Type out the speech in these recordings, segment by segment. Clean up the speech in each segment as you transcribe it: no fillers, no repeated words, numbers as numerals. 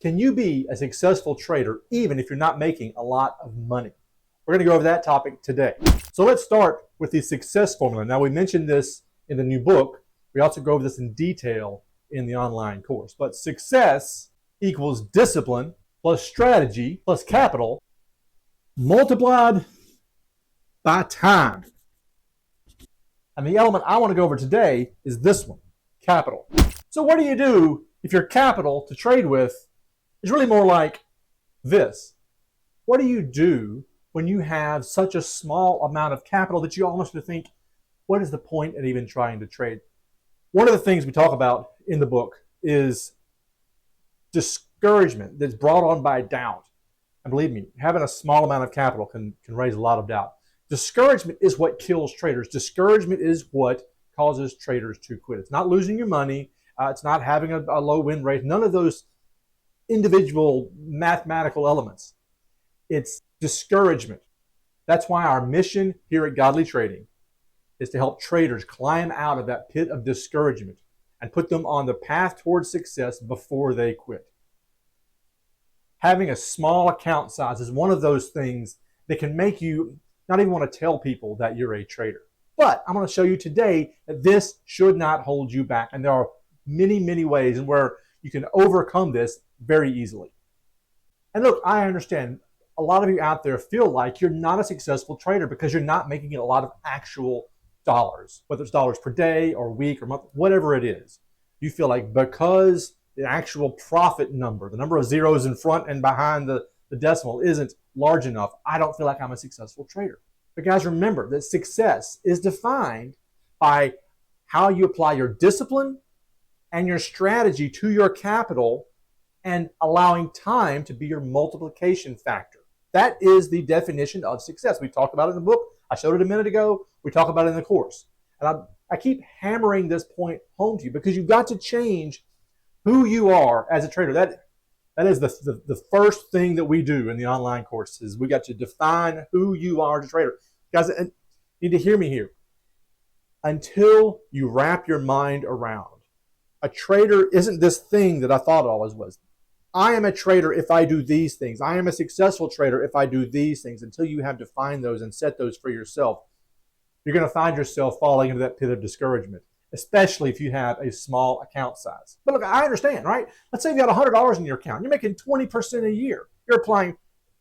Can you be a successful trader even if you're not making a lot of money? We're going to go over that topic today. So let's start with the success formula. Now, we mentioned this in the new book. We also go over this in detail in the online course. But success equals discipline plus strategy plus capital multiplied by time. And the element I want to go over today is this one, capital. So what do you do if your capital to trade with is really more like this? What do you do when you have such a small amount of capital that you almost think, what is the point in even trying to trade? One of the things we talk about in the book is discouragement that's brought on by doubt. And believe me, having a small amount of capital can raise a lot of doubt. Discouragement is what kills traders. Discouragement is what causes traders to quit. It's not losing your money. It's not having a low win rate. None of those individual mathematical elements. It's discouragement. That's why our mission here at Godly Trading is to help traders climb out of that pit of discouragement and put them on the path towards success before they quit. Having a small account size is one of those things that can make you not even want to tell people that you're a trader. But I'm going to show you today that this should not hold you back. And there are many, many ways in where you can overcome this very easily. And look, I understand a lot of you out there feel like you're not a successful trader because you're not making a lot of actual dollars, whether it's dollars per day or week or month, whatever it is. You feel like because the actual profit number, the number of zeros in front and behind the decimal isn't large enough, I don't feel like I'm a successful trader. But guys, remember that success is defined by how you apply your discipline and your strategy to your capital and allowing time to be your multiplication factor. That is the definition of success. We talked about it in the book. I showed it a minute ago. We talk about it in the course. And I keep hammering this point home to you because you've got to change who you are as a trader. That is the first thing that we do in the online courses. We got to define who you are as a trader. Guys, you need to hear me here. Until you wrap your mind around, a trader isn't this thing that I thought it always was. I am a trader if I do these things. I am a successful trader if I do these things. Until you have defined those and set those for yourself, you're going to find yourself falling into that pit of discouragement, especially if you have a small account size. But look, I understand, right? Let's say you got $100 in your account. You're making 20% a year. You're applying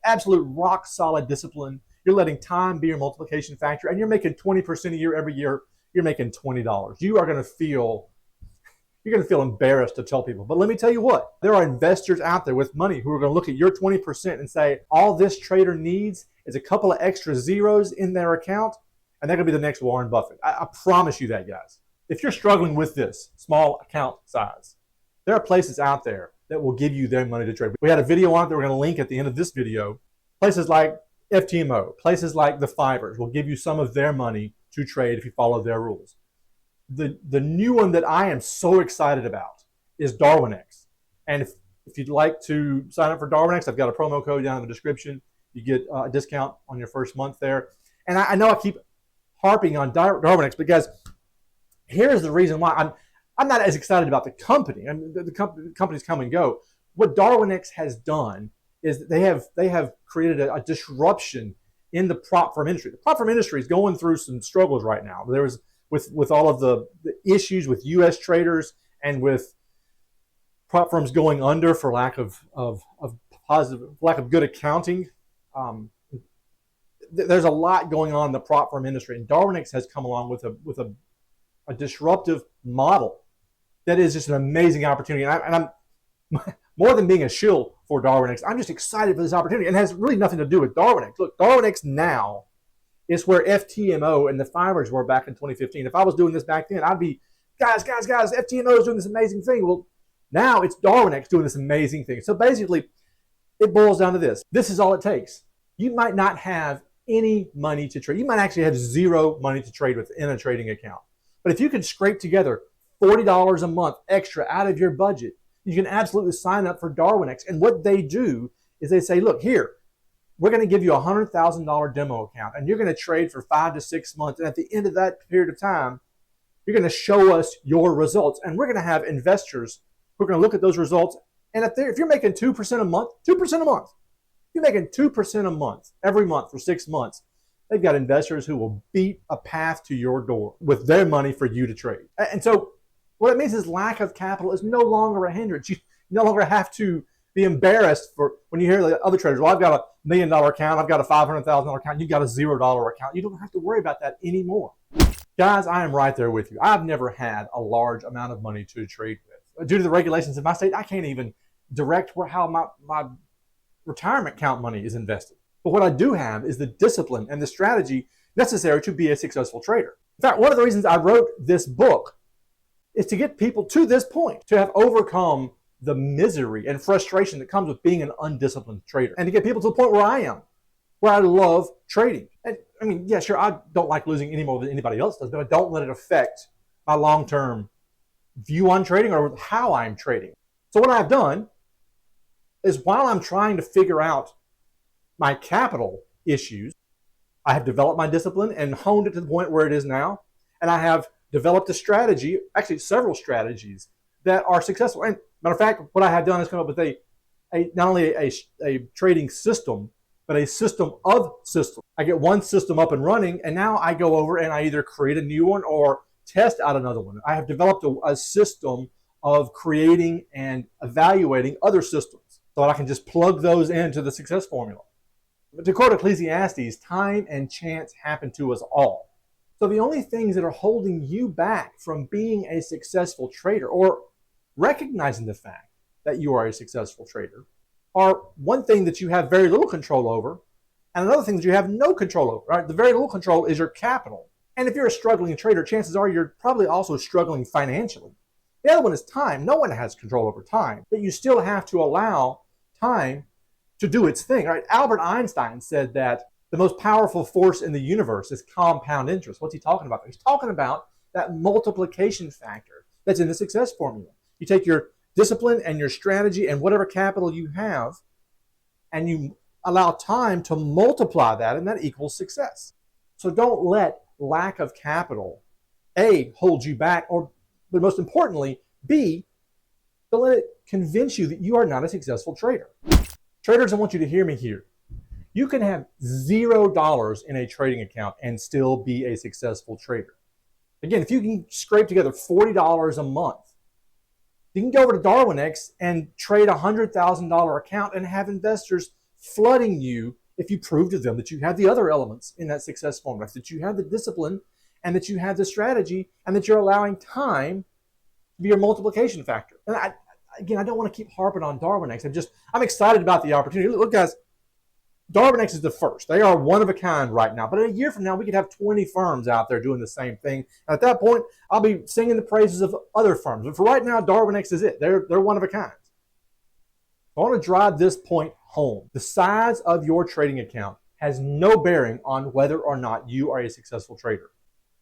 absolute rock solid discipline. You're letting time be your multiplication factor, and you're making 20% a year every year. You're making $20. You're going to feel embarrassed to tell people. But let me tell you what, there are investors out there with money who are going to look at your 20% and say, all this trader needs is a couple of extra zeros in their account, and they're going to be the next Warren Buffett. I promise you that, guys. If you're struggling with this small account size, there are places out there that will give you their money to trade. We had a video on it that we're going to link at the end of this video. Places like FTMO, places like the Fivers will give you some of their money to trade if you follow their rules. The new one that I am so excited about is Darwinex. And if you'd like to sign up for Darwinex, I've got a promo code down in the description. You get a discount on your first month there. And I know I keep harping on Darwinex, but guys, here's the reason why I'm not as excited about the company. I mean, the companies come and go. What Darwinex has done is they have created a disruption in the prop firm industry. The prop firm industry is going through some struggles right now. There was with all of the issues with U.S. traders and with prop firms going under for lack of good accounting. There's a lot going on in the prop firm industry, and Darwinex has come along with a disruptive model that is just an amazing opportunity. And I'm more than being a shill for Darwinex, I'm just excited for this opportunity, and it has really nothing to do with Darwinex. Look, Darwinex now is where FTMO and the Fivers were back in 2015. If I was doing this back then, I'd be, guys, FTMO is doing this amazing thing. Well, now it's Darwinex doing this amazing thing. So basically, it boils down to this. This is all it takes. You might not have any money to trade. You might actually have zero money to trade within a trading account. But if you can scrape together $40 a month extra out of your budget, you can absolutely sign up for Darwinex. And what they do is they say, look, here, we're going to give you a $100,000 demo account, and you're going to trade for 5 to 6 months. And at the end of that period of time, you're going to show us your results. And we're going to have investors who are going to look at those results And if you're making 2% a month, 2% a month, you're making 2% a month, every month for 6 months, they've got investors who will beat a path to your door with their money for you to trade. And so what it means is lack of capital is no longer a hindrance. You no longer have to be embarrassed for when you hear the other traders, well, I've got $1 million account, I've got a $500,000 account, you've got a $0 account. You don't have to worry about that anymore. Guys, I am right there with you. I've never had a large amount of money to trade with. Due to the regulations in my state, I can't even direct how my retirement account money is invested. But what I do have is the discipline and the strategy necessary to be a successful trader. In fact, one of the reasons I wrote this book is to get people to this point, to have overcome the misery and frustration that comes with being an undisciplined trader, and to get people to the point where I am, where I love trading. And I mean, yeah, sure, I don't like losing any more than anybody else does, but I don't let it affect my long-term view on trading or how I'm trading. So what I've done is, while I'm trying to figure out my capital issues, I have developed my discipline and honed it to the point where it is now. And I have developed a strategy, actually several strategies that are successful. And matter of fact, what I have done is come up with not only a trading system, but a system of systems. I get one system up and running, and now I go over and I either create a new one or test out another one. I have developed a system of creating and evaluating other systems so that I can just plug those into the success formula. But to quote Ecclesiastes, time and chance happen to us all. So the only things that are holding you back from being a successful trader, or recognizing the fact that you are a successful trader, are one thing that you have very little control over, and another thing that you have no control over. Right? The very little control is your capital. And if you're a struggling trader, chances are you're probably also struggling financially. The other one is time. No one has control over time, but you still have to allow time to do its thing. Right? Albert Einstein said that the most powerful force in the universe is compound interest. What's he talking about? He's talking about that multiplication factor that's in the success formula. You take your discipline and your strategy and whatever capital you have, and you allow time to multiply that, and that equals success. So don't let lack of capital, A, hold you back, but most importantly, B, don't let it convince you that you are not a successful trader. Traders, I want you to hear me here. You can have $0 in a trading account and still be a successful trader. Again, if you can scrape together $40 a month, you can go over to Darwinex and trade a $100,000 account and have investors flooding you if you prove to them that you have the other elements in that success formula, that you have the discipline and that you have the strategy and that you're allowing time to be your multiplication factor. And I don't want to keep harping on Darwinex. I'm excited about the opportunity. Look, guys, Darwinex is the first. They are one of a kind right now. But a year from now, we could have 20 firms out there doing the same thing. And at that point, I'll be singing the praises of other firms. But for right now, Darwinex is it. They're one of a kind. I want to drive this point home. The size of your trading account has no bearing on whether or not you are a successful trader.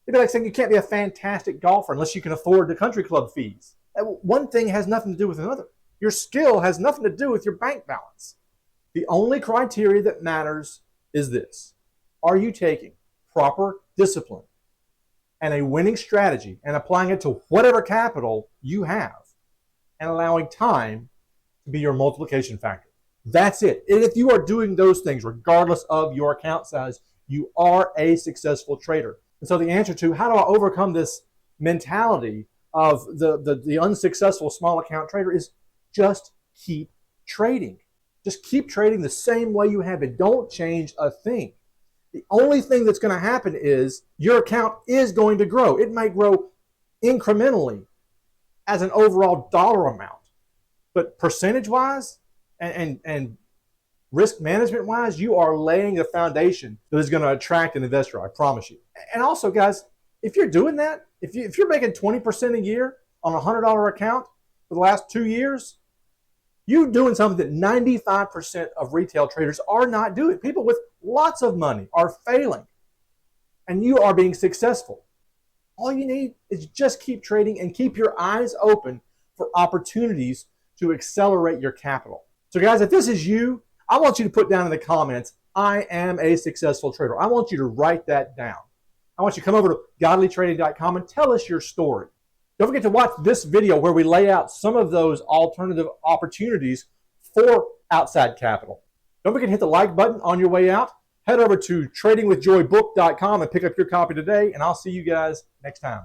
It'd be like saying you can't be a fantastic golfer unless you can afford the country club fees. One thing has nothing to do with another. Your skill has nothing to do with your bank balance. The only criteria that matters is this. Are you taking proper discipline and a winning strategy and applying it to whatever capital you have and allowing time to be your multiplication factor? That's it. And if you are doing those things, regardless of your account size, you are a successful trader. And so the answer to how do I overcome this mentality of the unsuccessful small account trader is just keep trading. Just keep trading the same way you have been. Don't change a thing. The only thing that's going to happen is your account is going to grow. It might grow incrementally as an overall dollar amount. But percentage-wise and risk management-wise, you are laying the foundation that is going to attract an investor, I promise you. And also, guys, if you're doing that, if you're making 20% a year on a $100 account for the last 2 years, you're doing something that 95% of retail traders are not doing. People with lots of money are failing, and you are being successful. All you need is just keep trading and keep your eyes open for opportunities to accelerate your capital. So guys, if this is you, I want you to put down in the comments, I am a successful trader. I want you to write that down. I want you to come over to godlytrading.com and tell us your story. Don't forget to watch this video where we lay out some of those alternative opportunities for outside capital. Don't forget to hit the like button on your way out. Head over to tradingwithjoybook.com and pick up your copy today, and I'll see you guys next time.